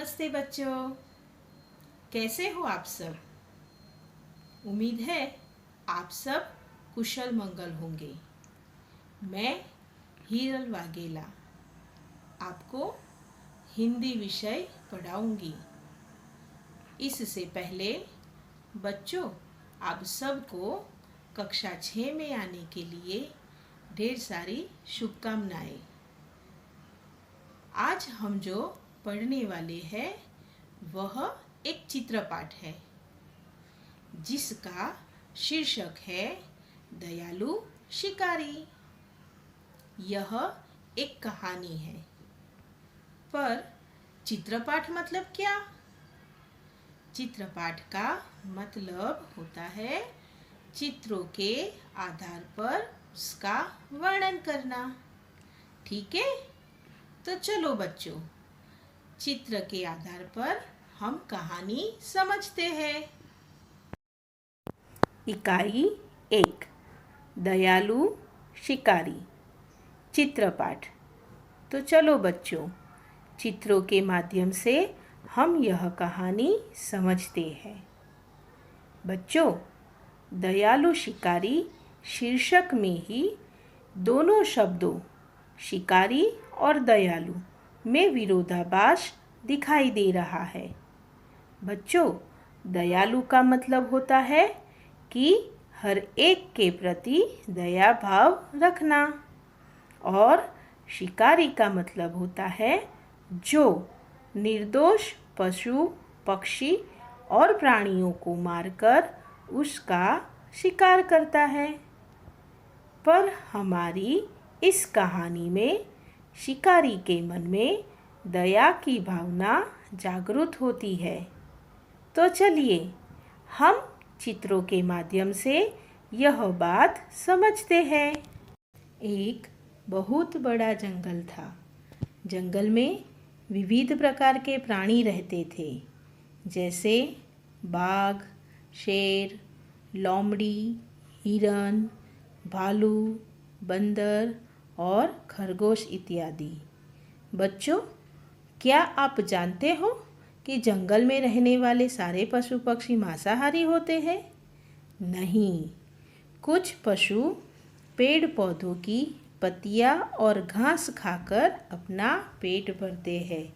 नमस्ते बच्चों, कैसे हो आप सब। उम्मीद है आप सब कुशल मंगल होंगे। मैं हीरल वाघेला आपको हिंदी विषय पढ़ाऊंगी। इससे पहले बच्चों, आप सबको कक्षा 6 में आने के लिए ढेर सारी शुभकामनाएं। आज हम जो पढ़ने वाले हैं वह एक चित्रपाठ है जिसका शीर्षक है दयालु शिकारी। यह एक कहानी है, पर चित्रपाठ मतलब क्या? चित्रपाठ का मतलब होता है चित्रों के आधार पर उसका वर्णन करना। ठीक है, तो चलो बच्चों, चित्र के आधार पर हम कहानी समझते हैं। इकाई 1, दयालु शिकारी। चित्रपाठ। तो चलो बच्चों, चित्रों के माध्यम से हम यह कहानी समझते हैं। बच्चों, दयालु शिकारी शीर्षक में ही दोनों शब्दों शिकारी और दयालु में विरोधाभास दिखाई दे रहा है। बच्चों, दयालु का मतलब होता है कि हर एक के प्रति दया भाव रखना, और शिकारी का मतलब होता है जो निर्दोष पशु, पक्षी और प्राणियों को मारकर उसका शिकार करता है। पर हमारी इस कहानी में शिकारी के मन में दया की भावना जागृत होती है। तो चलिए हम चित्रों के माध्यम से यह बात समझते हैं। एक बहुत बड़ा जंगल था। जंगल में विविध प्रकार के प्राणी रहते थे, जैसे बाघ, शेर, लोमड़ी, हिरन, भालू, बंदर और खरगोश इत्यादि। बच्चों, क्या आप जानते हो कि जंगल में रहने वाले सारे पशु पक्षी मांसाहारी होते हैं? नहीं, कुछ पशु पेड़ पौधों की पत्तियां और घास खाकर अपना पेट भरते हैं,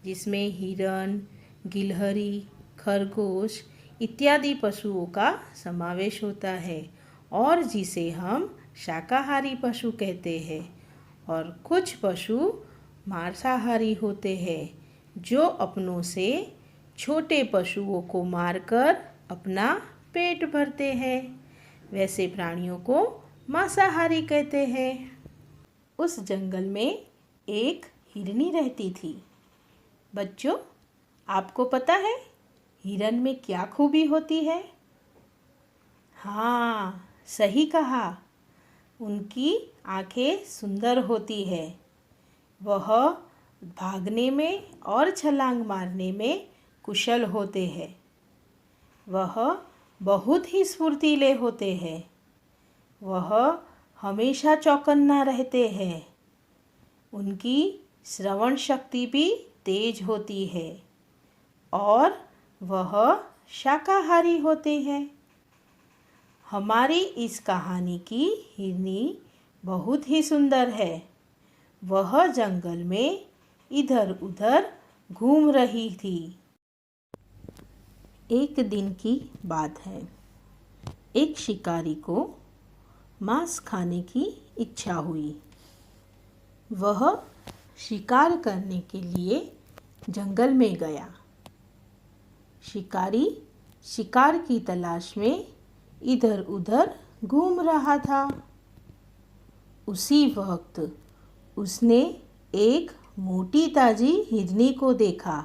जिसमें हिरन, गिलहरी, खरगोश इत्यादि पशुओं का समावेश होता है, और जिसे हम शाकाहारी पशु कहते हैं। और कुछ पशु मांसाहारी होते हैं, जो अपनों से छोटे पशुओं को मारकर अपना पेट भरते हैं। वैसे प्राणियों को मांसाहारी कहते हैं। उस जंगल में एक हिरनी रहती थी। बच्चों, आपको पता है हिरन में क्या खूबी होती है? हाँ, सही कहा, उनकी आंखें सुंदर होती है। वह भागने में और छलांग मारने में कुशल होते हैं। वह बहुत ही स्फूर्तिले होते हैं। वह हमेशा चौकन्ना रहते हैं। उनकी श्रवण शक्ति भी तेज होती है, और वह शाकाहारी होते हैं। हमारी इस कहानी की हिरनी बहुत ही सुंदर है। वह जंगल में इधर उधर घूम रही थी। एक दिन की बात है। एक शिकारी को मांस खाने की इच्छा हुई। वह शिकार करने के लिए जंगल में गया। शिकारी शिकार की तलाश में इधर उधर घूम रहा था। उसी वक्त उसने एक मोटी ताजी हिरनी को देखा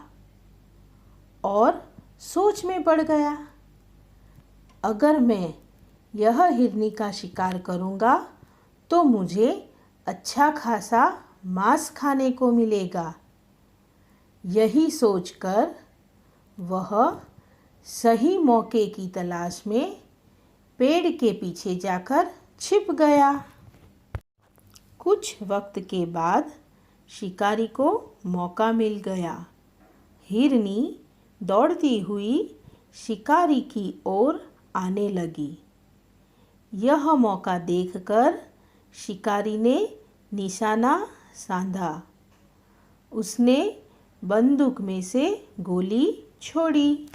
और सोच में पड़ गया, अगर मैं यह हिरनी का शिकार करूंगा तो मुझे अच्छा खासा मांस खाने को मिलेगा। यही सोचकर वह सही मौके की तलाश में पेड़ के पीछे जाकर छिप गया। कुछ वक्त के बाद शिकारी को मौका मिल गया। हिरनी दौड़ती हुई शिकारी की ओर आने लगी। यह मौका देखकर शिकारी ने निशाना साधा। उसने बंदूक में से गोली छोड़ी।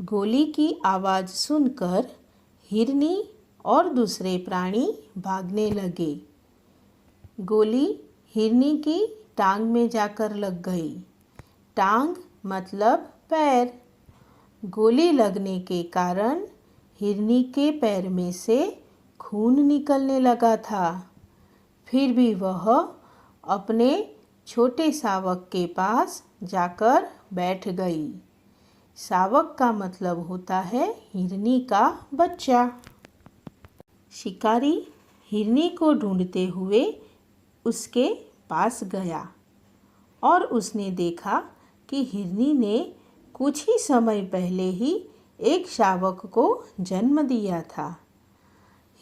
गोली की आवाज़ सुनकर हिरनी और दूसरे प्राणी भागने लगे। गोली हिरनी की टांग में जाकर लग गई। टांग मतलब पैर। गोली लगने के कारण हिरनी के पैर में से खून निकलने लगा था। फिर भी वह अपने छोटे शावक के पास जाकर बैठ गई। शावक का मतलब होता है हिरनी का बच्चा। शिकारी हिरनी को ढूंढते हुए उसके पास गया और उसने देखा कि हिरनी ने कुछ ही समय पहले ही एक शावक को जन्म दिया था।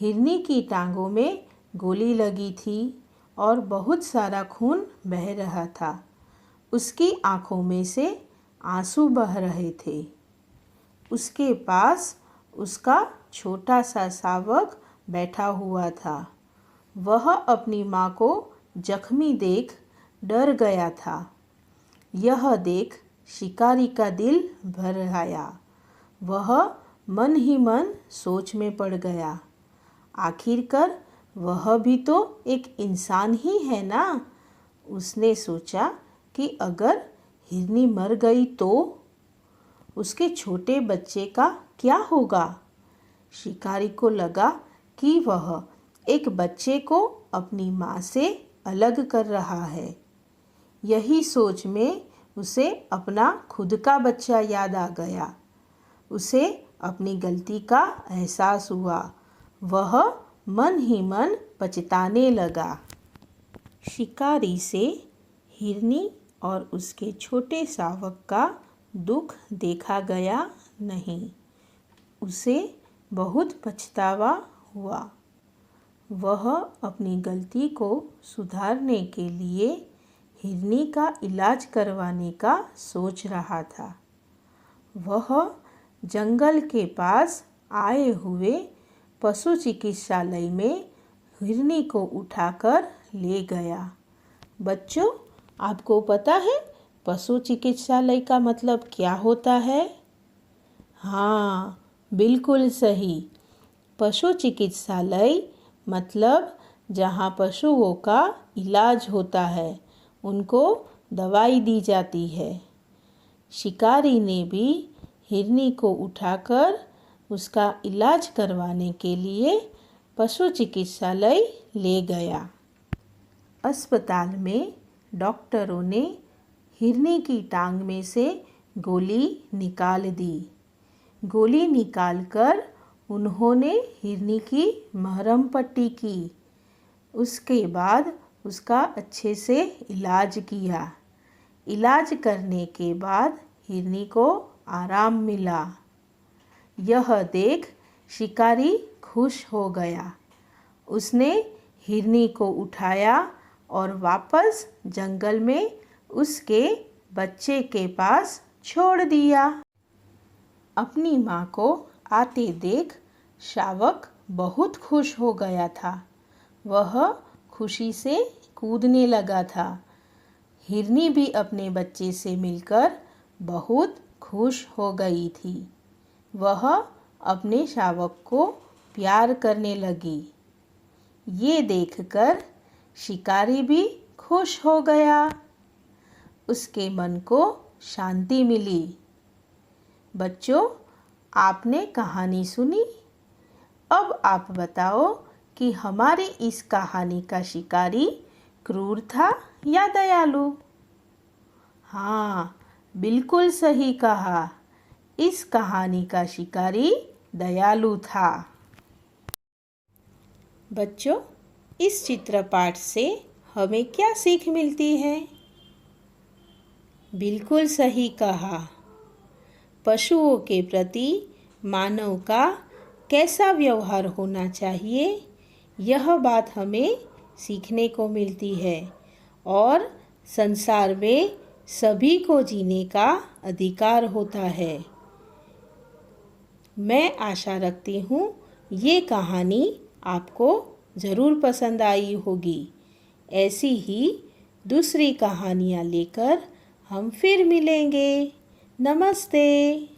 हिरनी की टांगों में गोली लगी थी और बहुत सारा खून बह रहा था। उसकी आंखों में से आंसू बह रहे थे। उसके पास उसका छोटा सा शावक बैठा हुआ था। वह अपनी माँ को जख्मी देख डर गया था। यह देख शिकारी का दिल भर आया। वह मन ही मन सोच में पड़ गया। आखिरकार वह भी तो एक इंसान ही है ना। उसने सोचा कि अगर हिरनी मर गई तो उसके छोटे बच्चे का क्या होगा। शिकारी को लगा कि वह एक बच्चे को अपनी माँ से अलग कर रहा है। यही सोच में उसे अपना खुद का बच्चा याद आ गया। उसे अपनी गलती का एहसास हुआ। वह मन ही मन पछताने लगा। शिकारी से हिरनी और उसके छोटे शावक का दुख देखा गया नहीं। उसे बहुत पछतावा हुआ। वह अपनी गलती को सुधारने के लिए हिरनी का इलाज करवाने का सोच रहा था। वह जंगल के पास आए हुए पशु चिकित्सालय में हिरनी को उठाकर ले गया। बच्चों, आपको पता है पशु चिकित्सालय का मतलब क्या होता है? हाँ, बिल्कुल सही। पशु चिकित्सालय मतलब जहाँ पशुओं का इलाज होता है, उनको दवाई दी जाती है। शिकारी ने भी हिरनी को उठाकर उसका इलाज करवाने के लिए पशु चिकित्सालय ले गया। अस्पताल में डॉक्टरों ने हिरनी की टांग में से गोली निकाल दी। गोली निकालकर उन्होंने हिरनी की मरहम पट्टी की। उसके बाद उसका अच्छे से इलाज किया। इलाज करने के बाद हिरनी को आराम मिला। यह देख शिकारी खुश हो गया। उसने हिरनी को उठाया और वापस जंगल में उसके बच्चे के पास छोड़ दिया। अपनी माँ को आते देख शावक बहुत खुश हो गया था। वह खुशी से कूदने लगा था। हिरनी भी अपने बच्चे से मिलकर बहुत खुश हो गई थी। वह अपने शावक को प्यार करने लगी। ये देखकर शिकारी भी खुश हो गया। उसके मन को शांति मिली। बच्चों, आपने कहानी सुनी। अब आप बताओ कि हमारी इस कहानी का शिकारी क्रूर था या दयालु? हाँ, बिल्कुल सही कहा। इस कहानी का शिकारी दयालु था। बच्चों, इस चित्रपाठ से हमें क्या सीख मिलती है? बिल्कुल सही कहा। पशुओं के प्रति मानव का कैसा व्यवहार होना चाहिए, यह बात हमें सीखने को मिलती है। और संसार में सभी को जीने का अधिकार होता है। मैं आशा रखती हूँ ये कहानी आपको ज़रूर पसंद आई होगी। ऐसी ही दूसरी कहानियाँ लेकर हम फिर मिलेंगे। नमस्ते।